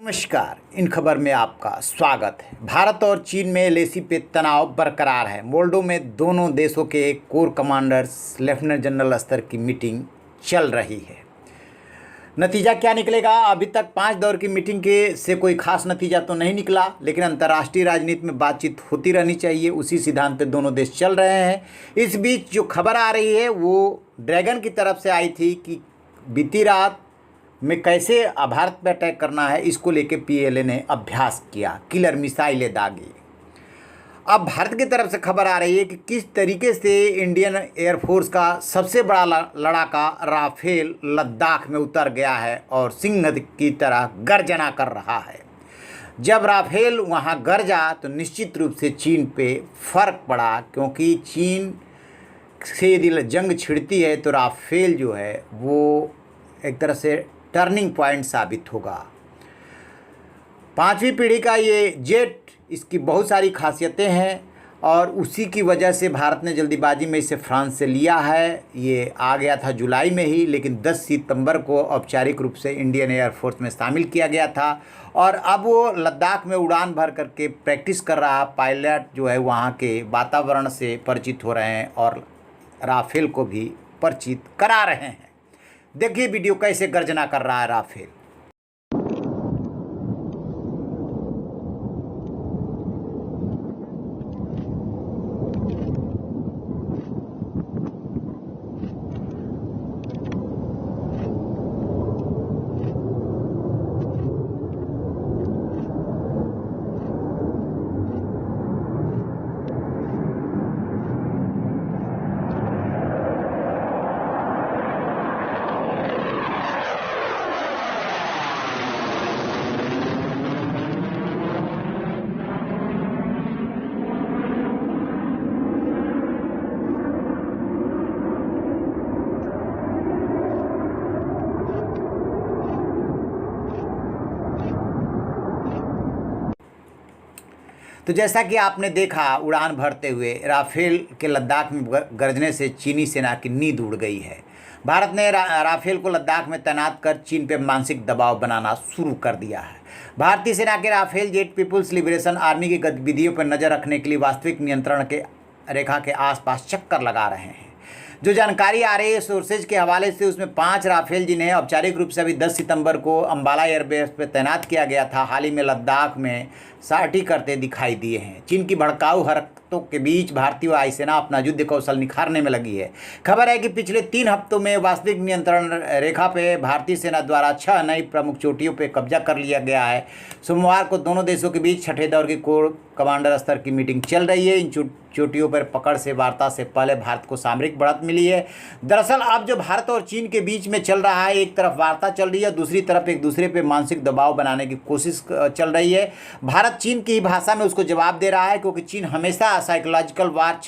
नमस्कार। इन खबर में आपका स्वागत है। भारत और चीन में एलएसी पे तनाव बरकरार है। मोल्डो में दोनों देशों के कोर कमांडर्स लेफ्टिनेंट जनरल स्तर की मीटिंग चल रही है। नतीजा क्या निकलेगा? अभी तक 5 दौर की मीटिंग के से कोई खास नतीजा तो नहीं निकला, लेकिन अंतर्राष्ट्रीय राजनीति में बातचीत होती रहनी चाहिए, उसी सिद्धांत पे दोनों देश चल रहे हैं। इस बीच जो खबर आ रही है वो ड्रैगन की तरफ से आई थी कि बीती रात में कैसे भारत पर अटैक करना है, इसको लेके पीएलए ने अभ्यास किया, किलर मिसाइलें दागी। अब भारत की तरफ से खबर आ रही है कि किस तरीके से इंडियन एयरफोर्स का सबसे बड़ा लड़ाका राफेल लद्दाख में उतर गया है और सिंह की तरह गर्जना कर रहा है। जब राफेल वहां गरजा तो निश्चित रूप से चीन पे फर्क पड़ा, क्योंकि चीन से यदि जंग छिड़ती है तो राफेल जो है वो एक तरह से टर्निंग पॉइंट साबित होगा। 5वीं पीढ़ी का ये जेट, इसकी बहुत सारी खासियतें हैं और उसी की वजह से भारत ने जल्दीबाजी में इसे फ्रांस से लिया है। ये आ गया था जुलाई में ही, लेकिन 10 सितंबर को औपचारिक रूप से इंडियन एयरफोर्स में शामिल किया गया था और अब वो लद्दाख में उड़ान भर करके प्रैक्टिस कर रहा। पायलट जो है वहाँ के वातावरण से परिचित हो रहे हैं और राफेल को भी परिचित करा रहे हैं। देखिए वीडियो कैसे गर्जना कर रहा है राफेल। तो जैसा कि आपने देखा, उड़ान भरते हुए राफेल के लद्दाख में गरजने से चीनी सेना की नींद उड़ गई है। भारत ने राफेल को लद्दाख में तैनात कर चीन पर मानसिक दबाव बनाना शुरू कर दिया है। भारतीय सेना के Rafale jet People's Liberation Army की गतिविधियों पर नज़र रखने के लिए वास्तविक नियंत्रण के रेखा के आसपास चक्कर लगा रहे हैं। जो जानकारी आ रही है सोर्सेज के हवाले से, उसमें 5 राफेल जिन्हें औपचारिक रूप से अभी 10 सितंबर को अंबाला एयरबेस पर तैनात किया गया था, हाल ही में लद्दाख में सारटी करते दिखाई दिए हैं। चीन की भड़काऊ हरकतों के बीच भारतीय वायुसेना अपना युद्ध कौशल निखारने में लगी है। खबर है कि पिछले 3 हफ्तों में वास्तविक नियंत्रण रेखा पे भारतीय सेना द्वारा 6 नई प्रमुख चोटियों पर कब्जा कर लिया गया है। सोमवार को दोनों देशों के बीच 6ठे दौर की कोर कमांडर स्तर की मीटिंग चल रही है। इन चोटियों पर पकड़ से वार्ता से पहले भारत को सामरिक बढ़त मिली है। दरअसल अब जो भारत और चीन के बीच में चल रहा है, एक तरफ वार्ता चल रही है, दूसरी तरफ एक दूसरे पे मानसिक दबाव बनाने की कोशिश चल रही है। भारत चीन की भाषा में उसको जवाब दे रहा है, क्योंकि चीन हमेशा साइकोलॉजिकल वार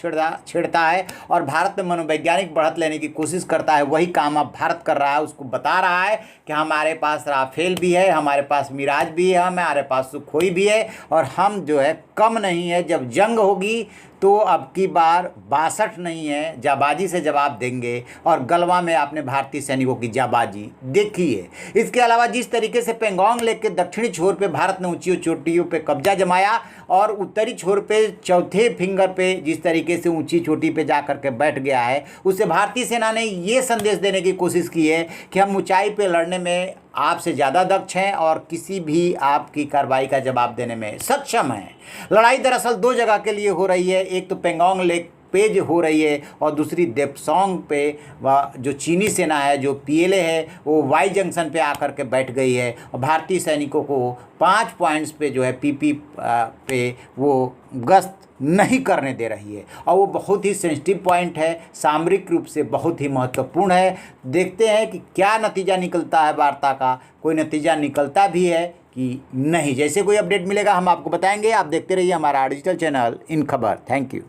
छेड़ता है और भारत में मनोवैज्ञानिक बढ़त लेने की कोशिश करता है। वही काम अब भारत कर रहा है। उसको बता रहा है कि हमारे पास राफेल भी है, हमारे पास मिराज भी है, हमारे पास सुखोई भी है और हम जो है कम नहीं है। जब जंग होगी तो अब की बार 62 नहीं है, जाबाजी से जवाब देंगे। और गलवा में आपने भारतीय सैनिकों की जाबाजी देखी है। इसके अलावा जिस तरीके से पेंगोंग लेक के दक्षिणी छोर पे भारत ने ऊंची चोटियों पे कब्जा जमाया और उत्तरी छोर पे चौथे फिंगर पे जिस तरीके से ऊंची चोटी पे जा कर के बैठ गया है, उससे भारतीय सेना ने ये संदेश देने की कोशिश की है कि हम ऊंचाई पे लड़ने में आपसे ज़्यादा दक्ष हैं और किसी भी आपकी कार्रवाई का जवाब देने में सक्षम हैं। लड़ाई दरअसल 2 जगह के लिए हो रही है। एक तो पेंगोंग लेक पे हो रही है और दूसरी देपसोंग पे जो चीनी सेना है, जो पीएलए है, वो वाई जंक्शन पे आकर के बैठ गई है और भारतीय सैनिकों को 5 पॉइंट्स पे जो है पीपी पे वो गश्त नहीं करने दे रही है और वो बहुत ही सेंसिटिव पॉइंट है, सामरिक रूप से बहुत ही महत्वपूर्ण है। देखते हैं कि क्या नतीजा निकलता है वार्ता का, कोई नतीजा निकलता भी है कि नहीं। जैसे कोई अपडेट मिलेगा हम आपको बताएंगे। आप देखते रहिए हमारा डिजिटल चैनल इन खबर। Thank you.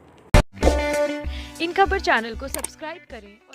इन खबर चैनल को सब्सक्राइब करें